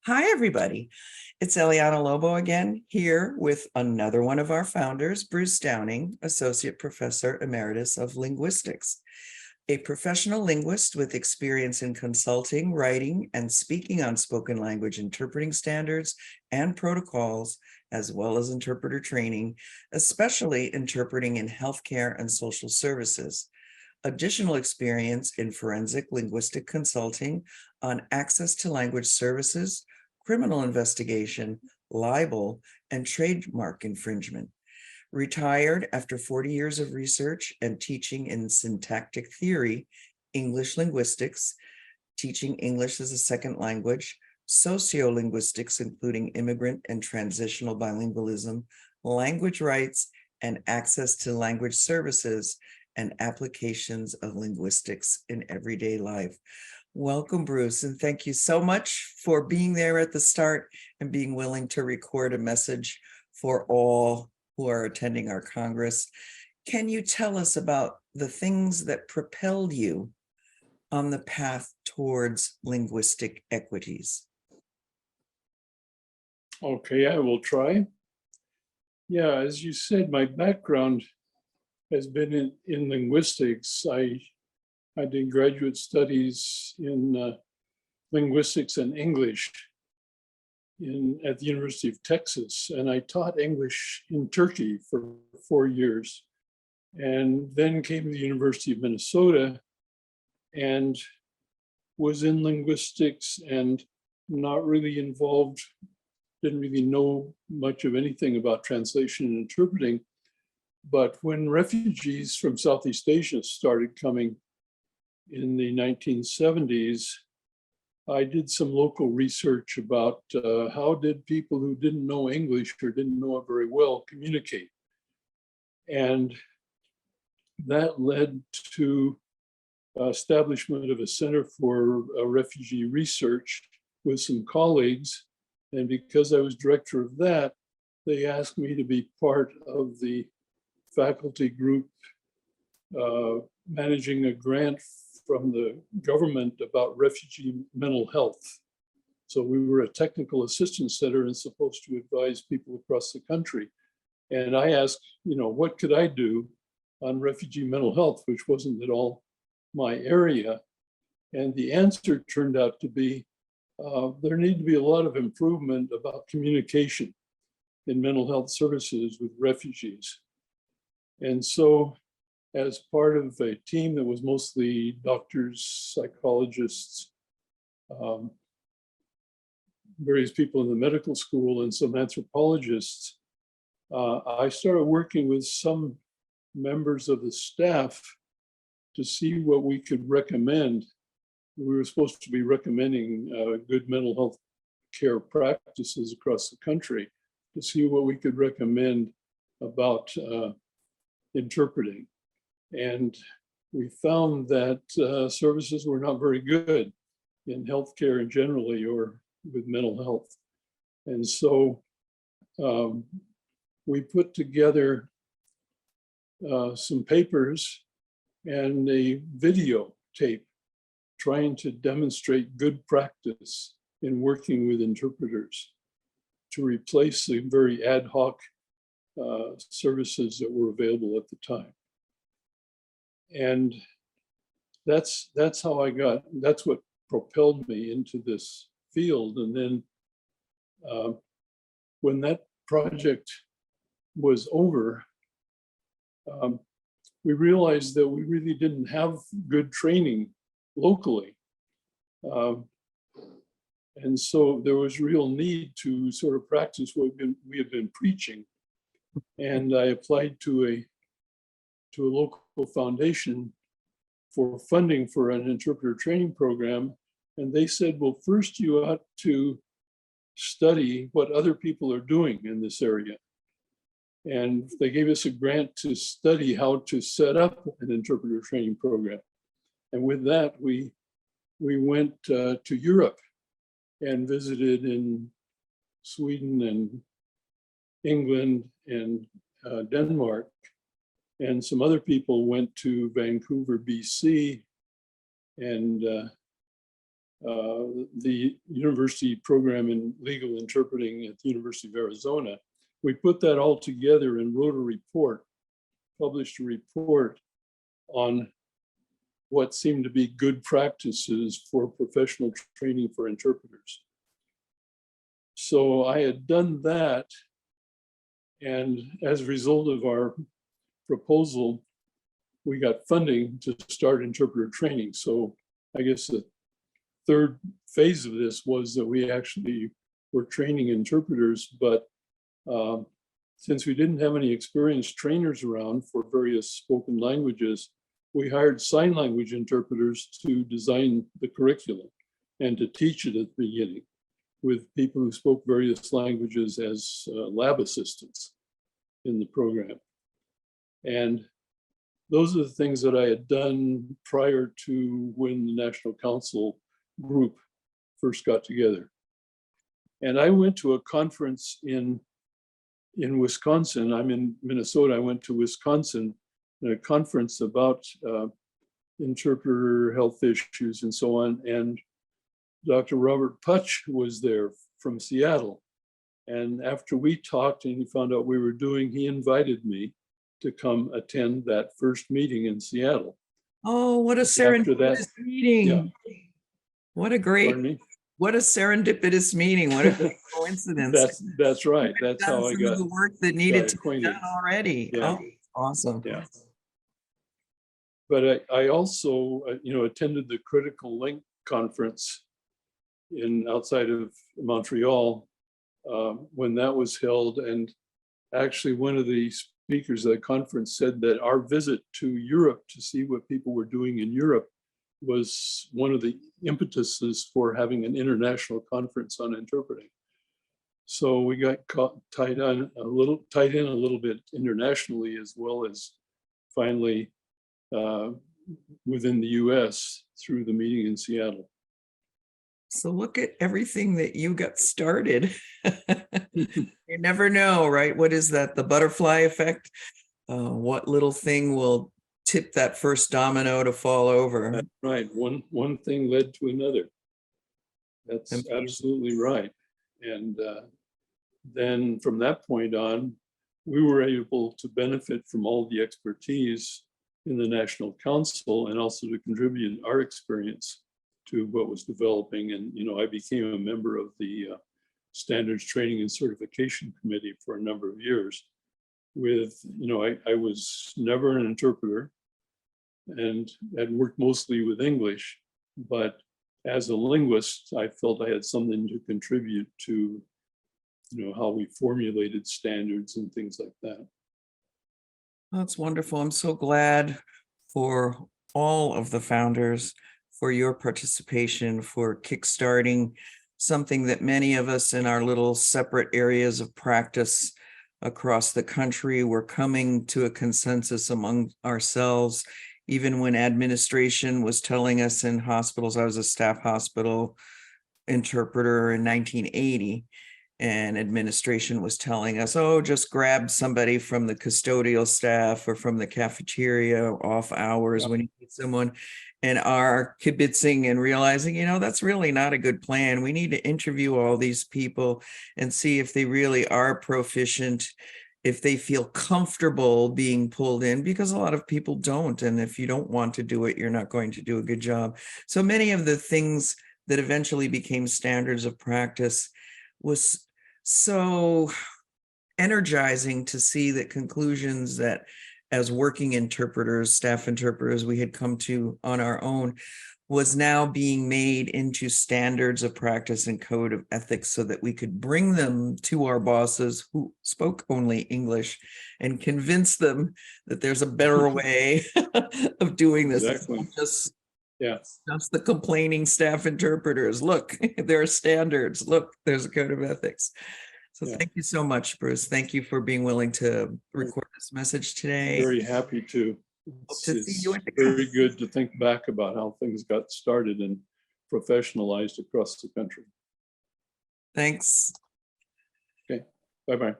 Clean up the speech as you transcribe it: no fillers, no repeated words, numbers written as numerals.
Hi, everybody. It's Eliana Lobo again, here with another one of our founders, Bruce Downing, Associate Professor Emeritus of Linguistics, a professional linguist with experience in consulting, writing, and speaking on spoken language interpreting standards and protocols, as well as interpreter training, especially interpreting in healthcare and social services. Additional experience in forensic linguistic consulting on access to language services, criminal investigation, libel, and trademark infringement. Retired after 40 years of research and teaching in syntactic theory, English linguistics, teaching English as a second language, sociolinguistics, including immigrant and transitional bilingualism, language rights, and access to language services, and applications of linguistics in everyday life. Welcome, Bruce, and thank you so much for being there at the start and being willing to record a message for all who are attending our Congress. Can you tell us about the things that propelled you on the path towards linguistic equities? Okay, I will try. Yeah, as you said, my background has been in linguistics. I did graduate studies in linguistics and English at the University of Texas, and I taught English in Turkey for 4 years, and then came to the University of Minnesota and was in linguistics and not really involved, didn't really know much of anything about translation and interpreting. But when refugees from Southeast Asia started coming in the 1970s, I did some local research about how did people who didn't know English or didn't know it very well communicate. And that led to establishment of a Center for Refugee Research with some colleagues. And because I was director of that, they asked me to be part of the faculty group managing a grant from the government about refugee mental health. So we were a technical assistance center and supposed to advise people across the country. And I asked, what could I do on refugee mental health, which wasn't at all my area? And the answer turned out to be, there need to be a lot of improvement about communication in mental health services with refugees. And so as part of a team that was mostly doctors, psychologists, various people in the medical school, and some anthropologists, I started working with some members of the staff to see what we could recommend. We were supposed to be recommending good mental health care practices across the country, to see what we could recommend about interpreting. And we found that services were not very good in healthcare and generally, or with mental health. And so we put together some papers and a video tape trying to demonstrate good practice in working with interpreters to replace the very ad hoc services that were available at the time. And that's how that's what propelled me into this field. And then when that project was over, we realized that we really didn't have good training locally. And so there was real need to sort of practice what we had been preaching. And I applied to a local foundation for funding for an interpreter training program. And they said, well, first you ought to study what other people are doing in this area. And they gave us a grant to study how to set up an interpreter training program. And with that, we went to Europe and visited in Sweden and England and Denmark. And some other people went to Vancouver, BC, and the university program in legal interpreting at the University of Arizona. We put that all together and wrote a report, published a report on what seemed to be good practices for professional training for interpreters. So I had done that, and as a result of our proposal, we got funding to start interpreter training. So I guess the third phase of this was that we actually were training interpreters, but since we didn't have any experienced trainers around for various spoken languages, we hired sign language interpreters to design the curriculum and to teach it at the beginning with people who spoke various languages as lab assistants in the program. And those are the things that I had done prior to when the National Council group first got together. And I went to a conference in Wisconsin. I'm in Minnesota. I went to Wisconsin at a conference about interpreter health issues and so on. And Dr. Robert Putch was there from Seattle. And after we talked and he found out we were doing, he invited me to come attend that first meeting in Seattle. Oh, what a serendipitous meeting. Yeah. What a serendipitous meeting. What a great coincidence. That's right. That's how I got the work that needed to be done already. Yeah. Oh, awesome. Yeah. But I also, attended the Critical Link conference outside of Montreal when that was held. And actually one of the speakers at the conference said that our visit to Europe to see what people were doing in Europe was one of the impetuses for having an international conference on interpreting. So we got tied in a little bit internationally, as well as finally within the US through the meeting in Seattle. So look at everything that you got started. You never know, right? What is that? The butterfly effect? What little thing will tip that first domino to fall over? That's right. One thing led to another. That's amazing. Absolutely right. And then from that point on, we were able to benefit from all the expertise in the National Council and also to contribute our experience to what was developing. And, I became a member of the Standards Training and Certification Committee for a number of years with, I was never an interpreter and had worked mostly with English, but as a linguist, I felt I had something to contribute to, how we formulated standards and things like that. That's wonderful. I'm so glad for all of the founders, for your participation, for kickstarting something that many of us in our little separate areas of practice across the country were coming to a consensus among ourselves. Even when administration was telling us in hospitals, I was a staff hospital interpreter in 1980, and administration was telling us, oh, just grab somebody from the custodial staff or from the cafeteria off hours when you need someone. And our kibitzing and realizing, that's really not a good plan. We need to interview all these people and see if they really are proficient, if they feel comfortable being pulled in, because a lot of people don't. And if you don't want to do it, you're not going to do a good job. So many of the things that eventually became standards of practice was so energizing to see that conclusions that as working interpreters, staff interpreters, we had come to on our own was now being made into standards of practice and code of ethics so that we could bring them to our bosses who spoke only English and convince them that there's a better way of doing this. Exactly. Just the complaining staff interpreters. Look, there are standards. Look, there's a code of ethics. So thank you so much, Bruce. Thank you for being willing to record this message today. Very happy to. It's very good to think back about how things got started and professionalized across the country. Thanks. Okay, bye-bye.